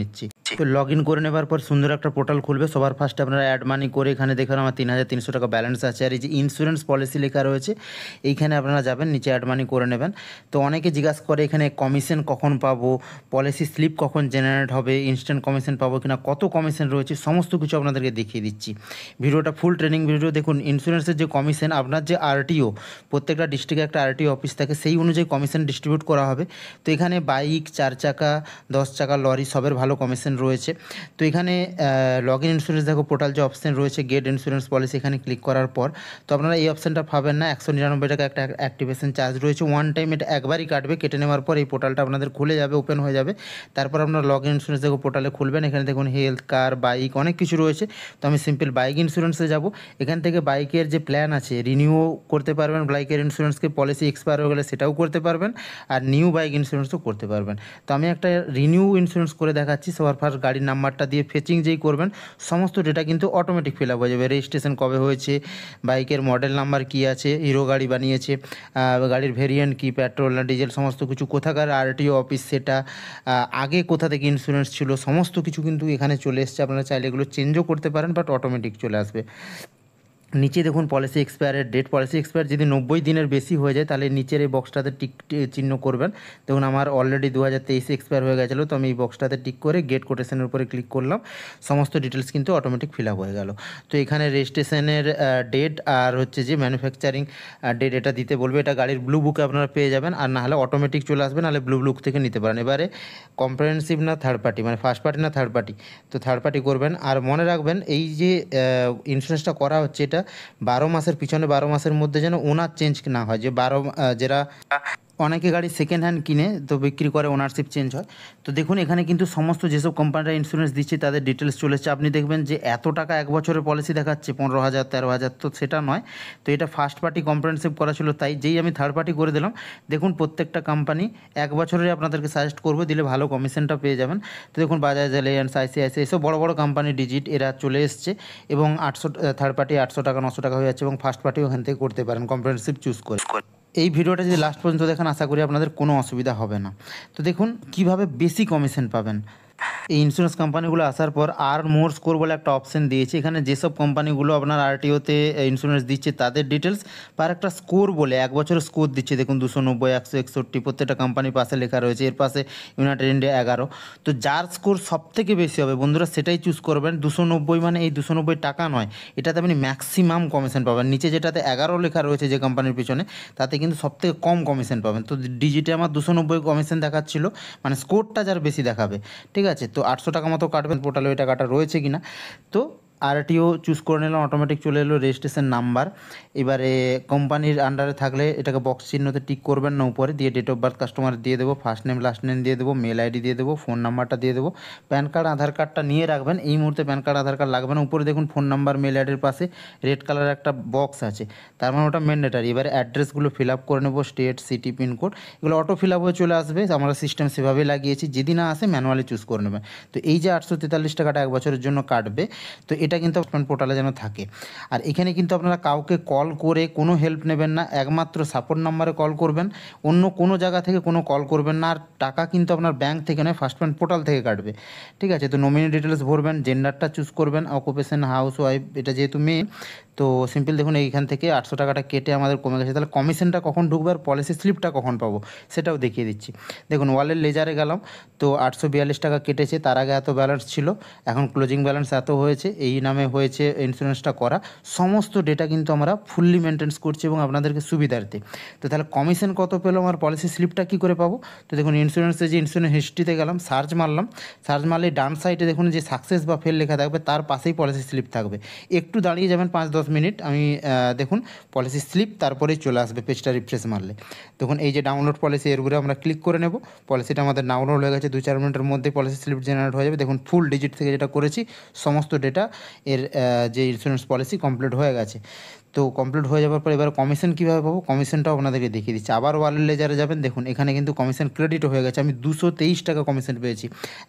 নিচ্ছি। তো log in করে নেবার পর সুন্দর একটা পোর্টাল খুলবে। সবার ফার্স্টে আপনারা অ্যাড মানি করে এখানে দেখুন আমার 3,300 টাকা ব্যালেন্স আছে, আর এই যে ইন্স্যুরেন্স পলিসি লেখা রয়েছে এইখানে আপনারা যাবেন, নিচে অ্যাড মানি করে নেবেন। তো অনেকে জিজ্ঞাসা করে এখানে কমিশন কখন পাবো, পলিসি স্লিপ কখন জেনারেট হবে, ইনস্ট্যান্ট কমিশন পাবো কিনা, কত কমিশন রয়েছে, সমস্ত কিছু আপনাদেরকে দেখিয়ে দিচ্ছি। ভিডিওটা ফুল ট্রেনিং ভিডিও দেখুন। ইন্স্যুরেন্সের যে কমিশন, আপনার যে আরটিও, প্রত্যেকটা ডিস্ট্রিক্টে একটা আরটিও অফিস থাকে, সেই অনুযায়ী কমিশন ডিস্ট্রিবিউট করা হবে। তো এখানে বাইক, 4 চাকা, 10 চাকা, লরি সবের ভালো কমিশন রয়েছে। তো এখানে লগ ইন ইন্স্যুরেন্স দেখো, পোর্টাল যে অপশান রয়েছে গেট ইন্স্যুরেন্স পলিসি, এখানে ক্লিক করার পর তো আপনারা এই অপশানটা পাবেন না। 199 টাকা একটা অ্যাক্টিভেশন চার্জ রয়েছে, ওয়ান টাইম, এটা একবারই কাটবে। কেটে নেওয়ার পর এই পোর্টালটা আপনাদের খুলে যাবে, ওপেন হয়ে যাবে। তারপর আপনারা লগ ইন ইন্স্যুরেন্স দেখো পোর্টালে খুলবেন। এখানে দেখুন হেলথ, কার, বাইক অনেক কিছু রয়েছে। তো আমি সিম্পল বাইক ইন্স্যুরেন্সে যাব। এখান থেকে বাইকের যে প্ল্যান আছে রিনিউ করতে পারবেন, বাইকের ইন্স্যুরেন্সকে পলিসি এক্সপায়ার হয়ে গেলে সেটাও করতে পারবেন, আর নিউ বাইক ইন্স্যুরেন্সও করতে পারবেন। তো আমি একটা রিনিউ ইন্স্যুরেন্স করে দেখাচ্ছি। সবার ফার্স্ট গাড়ির নাম্বারটা দিয়ে ফেচিং যেই করবেন সমস্ত ডেটা কিন্তু অটোমেটিক ফিল আপ হয়ে যাবে। রেজিস্ট্রেশন কবে হয়েছে, বাইকের মডেল নাম্বার কী আছে, হিরো গাড়ি বানিয়েছে, গাড়ির ভেরিয়েন্ট কী, পেট্রোল না ডিজেল, সমস্ত কিছু, কোথাকার আরটিও অফিস সেটা, আগে কোথা থেকে ইন্স্যুরেন্স ছিল, সমস্ত কিছু কিন্তু এখানে চলে এসছে। আপনারা চাইলে এগুলো চেঞ্জও করতে পারেন, বাট অটোমেটিক চলে আসবে। নিচে দেখুন পলিসি এক্সপায়ারের ডেট। পলিসি এক্সপায়ার যদি 90 দিনের বেশি হয়ে যায় তাহলে নিচের এই বক্সটাতে টিক চিহ্ন করবেন। দেখুন আমার অলরেডি 2023 এক্সপায়ার হয়ে গেছিলো, তো আমি এই বক্সটাতে টিক করে গেট কোটেশনের উপরে ক্লিক করলাম। সমস্ত ডিটেলস কিন্তু অটোমেটিক ফিল আপ হয়ে গেল। তো এখানে রেজিস্ট্রেশনের ডেট আর হচ্ছে যে ম্যানুফ্যাকচারিং ডেট এটা দিতে বলবে। এটা গাড়ির ব্লু বুকে আপনারা পেয়ে যাবেন, আর না হলে অটোমেটিক চলে আসবে, নাহলে ব্লু বুক থেকে নিতে পারেন। এবারে কম্প্রিহেনসিভ না থার্ড পার্টি, মানে ফার্স্ট পার্টি না থার্ড পার্টি, তো থার্ড পার্টি করবেন। আর মনে রাখবেন এই যে ইন্স্যুরেন্সটা করা হচ্ছে এটা 12 মাসের পিছনে 12 মাসের মধ্যে যেন ওনার চেঞ্জ না হয়। যে যারা অনেকে গাড়ি সেকেন্ড হ্যান্ড কিনে তো বিক্রি করে, ওনারশিপ চেঞ্জ হয়। তো দেখুন এখানে কিন্তু সমস্ত যেসব কোম্পানিরা ইন্স্যুরেন্স দিচ্ছে তাদের ডিটেলস চলেছে। আপনি দেখবেন যে এত টাকা এক বছরের পলিসি দেখাচ্ছে 15,000 13,000, তো সেটা নয়। তো এটা ফার্স্ট পার্টি কম্প্রিহেনসিভ করা ছিল, তাই যেই আমি থার্ড পার্টি করে দিলাম দেখুন প্রত্যেকটা কোম্পানি এক বছরের আপনাদেরকে সাজেস্ট করবে, দিলে ভালো কমিশনটা পেয়ে যাবেন। তো দেখুন বাজাজ, রিলায়েন্স, আইসিআইসিআই এসব বড় বড় কোম্পানি ডিজিট এরা চলে এসছে, এবং 800 থার্ড পার্টি 800 টাকা 900 টাকা হয়ে যাচ্ছে, এবং ফার্স্ট পার্টি ওখান থেকে করতে পারেন কম্প্রিহেনসিভ চুজ করে। এই ভিডিওটা যদি লাস্ট পর্যন্ত দেখেন আশা করি আপনাদের কোনো অসুবিধা হবে না। তো দেখুন কিভাবে বেশি কমিশন পাবেন। এই ইন্স্যুরেন্স কোম্পানিগুলো আসার পর আর মোর স্কোর বলে একটা অপশন দিয়েছে। এখানে যেসব কোম্পানিগুলো আপনার আরটিওতে ইন্স্যুরেন্স দিচ্ছে তাদের ডিটেলস, আর একটা স্কোর বলে এক বছরের স্কোর দিচ্ছে। দেখুন 290, 161, প্রত্যেকটা কোম্পানির পাশে লেখা রয়েছে। এর পাশে ইউনাইটেড ইন্ডিয়া 11। তো যার স্কোর সব থেকে বেশি হবে বন্ধুরা সেটাই চুজ করবেন। 290 মানে এই 290 টাকা নয়, এটাতে আপনি ম্যাক্সিমাম কমিশন পাবেন। নিচে যেটাতে 11 লেখা রয়েছে যে কোম্পানির পিছনে, তাতে কিন্তু সব থেকে কম কমিশন পাবেন। তো ডিজিটে আমার 290 কমিশন দেখাচ্ছিল, মানে স্কোরটা যার বেশি দেখাবে। ঠিক আছে, তো 800 টাকা মতো কাটবেন, পোর্টালে ওই টাকাটা রয়েছে কিনা। তো আরটিও চুজ করে নিলাম, অটোমেটিক চলে এলো রেজিস্ট্রেশন নাম্বার। এবারে কোম্পানির আন্ডারে থাকলে এটাকে বক্স চিহ্নতে টিক করবেন না, উপরে দিয়ে ডেট অফ বার্থ কাস্টমার দিয়ে দেবো, ফার্স্ট নেম লাস্ট নেম দিয়ে দেবো, মেল আইডি দিয়ে দেবো, ফোন নাম্বারটা দিয়ে দেবো। প্যান কার্ড আধার কার্ডটা নিয়ে রাখবেন, এই মুহূর্তে প্যান কার্ড আধার কার্ড লাগবে না। উপরে দেখুন ফোন নাম্বার মেল আইডির পাশে রেড কালারের একটা বক্স আছে, তার মানে ওটা ম্যান্ডেটারি। এবারে অ্যাড্রেসগুলো ফিল আপ করে নেবো, স্টেট, সিটি, পিনকোড, এগুলো অটো ফিল আপ হয়ে চলে আসবে। আমরা সিস্টেম সেভাবেই লাগিয়েছি, যদি না আসে ম্যানুয়ালি চুজ করে নেবেন। তো এই যে 843 টাকাটা এক বছরের জন্য কাটবে, তো এটা কিন্তু আপনার পোর্টালে যেন থাকে। আর এখানে কিন্তু আপনারা কাউকে কল করে কোনো হেল্প নেবেন না, একমাত্র সাপোর্ট নাম্বারে কল করবেন, অন্য কোনো জায়গা থেকে কোনো কল করবেন না। আর টাকা কিন্তু আপনার ব্যাংক থেকে নয়, ফার্স্ট পেমেন্ট পোর্টাল থেকে কাটবে। ঠিক আছে, তো নমিনি ডিটেলস ভরবেন, জেন্ডারটা চুজ করবেন, অকুপেশন হাউস ওয়াইফ, এটা যেহেতু মেয়ে। তো সিম্পল দেখুন এইখান থেকে 800 টাকাটা কেটে আমাদের কমে গেছে। তাহলে কমিশনটা কখন ঢুকবে আর পলিসি স্লিপটা কখন পাবো সেটাও দেখিয়ে দিচ্ছি। দেখুন ওয়ালের লেজারে গেলাম, তো 842 টাকা কেটেছে, তার আগে এত ব্যালেন্স ছিল, এখন ক্লোজিং ব্যালেন্স এত হয়েছে, এই নামে হয়েছে ইন্স্যুরেন্সটা করা। সমস্ত ডেটা কিন্তু আমরা ফুললি মেনটেন্স করছি এবং আপনাদেরকে সুবিধার্থে। তো তাহলে কমিশন কত পেলো, আমার পলিসি স্লিপটা কী করে পাবো। তো দেখুন ইন্স্যুরেন্সে যে ইন্স্যুরেন্স হিস্ট্রিতে গেলাম, সার্চ মারলাম, সার্চ মারলে ডান সাইডে দেখুন যে সাকসেস বা ফেল লেখা থাকবে, তার পাশেই পলিসি স্লিপ থাকবে। একটু দাঁড়িয়ে যাবেন 5-10 মিনিট, আমি দেখুন পলিসি স্লিপ তারপরেই চলে আসবে, পেজটা রিফ্রেশ মারলে। দেখুন এই যে ডাউনলোড পলিসি, এর উপরে আমরা ক্লিক করে নেব। পলিসিটা আমাদের ডাউনলোড হয়ে গেছে, 2-4 মিনিটের মধ্যে পলিসি স্লিপ জেনারেট হয়ে যাবে। দেখুন ফুল ডিজিট থেকে যেটা করেছি সমস্ত ডেটা এর যে ইন্স্যুরেন্স পলিসি কমপ্লিট হয়ে গেছে। তো কমপ্লিট হয়ে যাওয়ার পর এবার কমিশন কীভাবে পাবো, কমিশনটাও আপনাদেরকে দেখিয়ে দিচ্ছি। আবার ওয়ালেট লেজারে যাবেন, দেখুন এখানে কিন্তু কমিশন ক্রেডিট হয়ে গেছে, আমি 223 টাকা কমিশন পেয়েছি।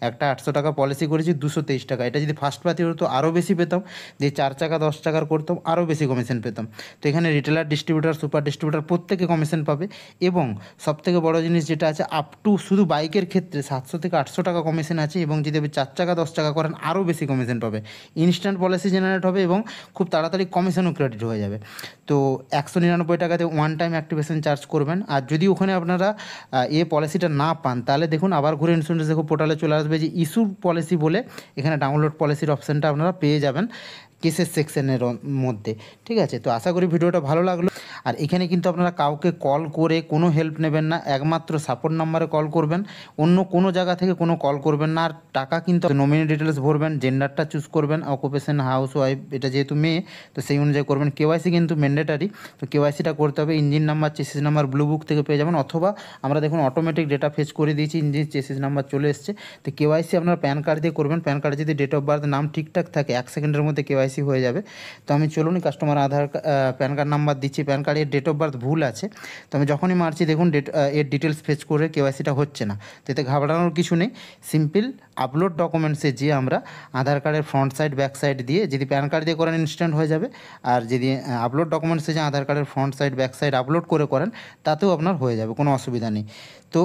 একটা 800 টাকা পলিসি করেছি, 223 টাকা। এটা যদি ফার্স্ট পার্টি হতো আরও বেশি পেতাম, যে 4 চাকা 10 টাকার করতাম আরও বেশি কমিশন পেতাম। তো এখানে রিটেলার, ডিস্ট্রিবিউটার, সুপার ডিস্ট্রিবিউটার প্রত্যেকে কমিশন পাবে। এবং সবথেকে বড় জিনিস যেটা আছে, আপ টু শুধু বাইকের ক্ষেত্রে 700 থেকে 800 টাকা কমিশন আছে, এবং যদি আপনি 4 চাকা 10 টাকা করেন আরও বেশি কমিশন পাবে। ইনস্ট্যান্ট পলিসি জেনারেট হবে এবং খুব তাড়াতাড়ি কমিশনও ক্রেডিট হয়ে যাবে। তো 199 টাকাতে ওয়ান টাইম অ্যাক্টিভেশন চার্জ করবেন। আর যদি ওখানে আপনারা পলিসিটা না পান, তাহলে দেখুন আবার ঘুরে ইন্স্যুরেন্স দেখো পোর্টালে চলে আসবে যে ইস্যু পলিসি বলে, এখানে ডাউনলোড পলিসির অপশানটা আপনারা পেয়ে যাবেন কেসের সেকশনের মধ্যে। ঠিক আছে, তো আশা করি ভিডিওটা ভালো লাগলো। আর এখানে কিন্তু আপনারা কাউকে কল করে কোনো হেল্প নেবেন না, একমাত্র সাপোর্ট নাম্বারে কল করবেন, অন্য কোনো জায়গা থেকে কোনো কল করবেন না। আর টাকা কিন্তু নমিনি ডিটেলস ভরবেন, জেন্ডারটা চুজ করবেন, অকুপেশন হাউস ওয়াইফ, এটা যেহেতু মেয়ে তো সেই অনুযায়ী করবেন। কেওয়াইসি কিন্তু ম্যান্ডেটারি, তো কেওয়াইসিটা করতে হবে। Engine number, chassis number blue book থেকে পেয়ে যাবেন, অথবা আমরা দেখুন অটোমেটিক ডেটা ফেচ করে দিয়েছি, ইঞ্জিন চেসিস নাম্বার চলে এসছে। তো কেওয়াইসি আপনার প্যান কার্ড দিয়ে করবেন, প্যান কার্ডে যদি ডেট অফ বার্থ নাম ঠিকঠাক থাকে 1 সেকেন্ডের মধ্যে কেওয়াইসি হয়ে যাবে। তো আমি চলুন কাস্টমার প্যান কার্ড নাম্বার দিচ্ছি, প্যান কার্ডের ডেট অফ বার্থ ভুল আছে, তো আমি যখনই মারছি দেখুন এর ডিটেলস ফেচ করে কেওয়াইসিটা হচ্ছে না। তো এতে ঘাবড়ানোর কিছু নেই, সিম্পল আপলোড ডকুমেন্টসে যে আমরা আধার কার্ডের ফ্রন্ট সাইড ব্যাক সাইড দিয়ে, যদি প্যান কার্ড দিয়ে করেন ইনস্ট্যান্ট হয়ে যাবে, আর যদি আপলোড ডকুমেন্টসে যে আধার কার্ডের front side back side upload করে করেন তাতেও আপনার হয়ে যাবে, কোনো অসুবিধা নেই। তো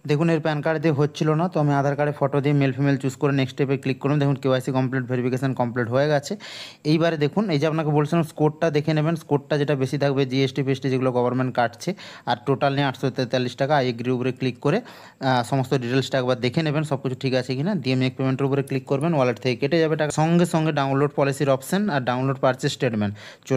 দেখুন এর প্যান কার্ড দিয়ে হচ্ছিল না, তো আমি আধার কার্ডে ফটো দিয়ে মেল ফিমেল চুজ করে নেক্সট স্টেপে ক্লিক করুন। দেখুন কেওয়াইসি কমপ্লিট, ভেরিফিকেশন কমপ্লিট হয়ে গেছে। এইবারে দেখুন এই যে আপনাকে বলছিলাম স্কোরটা দেখে নেবেন, স্কোরটা যেটা বেশি থাকবে জিএসটি ফিএসটি যেগুলো গভর্নমেন্ট কাটছে, আর টোটাল নিয়ে 843 টাকা। আই এগ্রি উপরে ক্লিক করে সমস্ত ডিটেলসটা একবার দেখে নেবেন সব কিছু ঠিক আছে কিনা, দিয়ে মেক পেমেন্টের উপরে ক্লিক করবেন, ওয়ালেট থেকে কেটে যাবে টাকা। সঙ্গে সঙ্গে ডাউনলোড পলিসির অপশন আর ডাউনলোড পারচেস স্টেটমেন্ট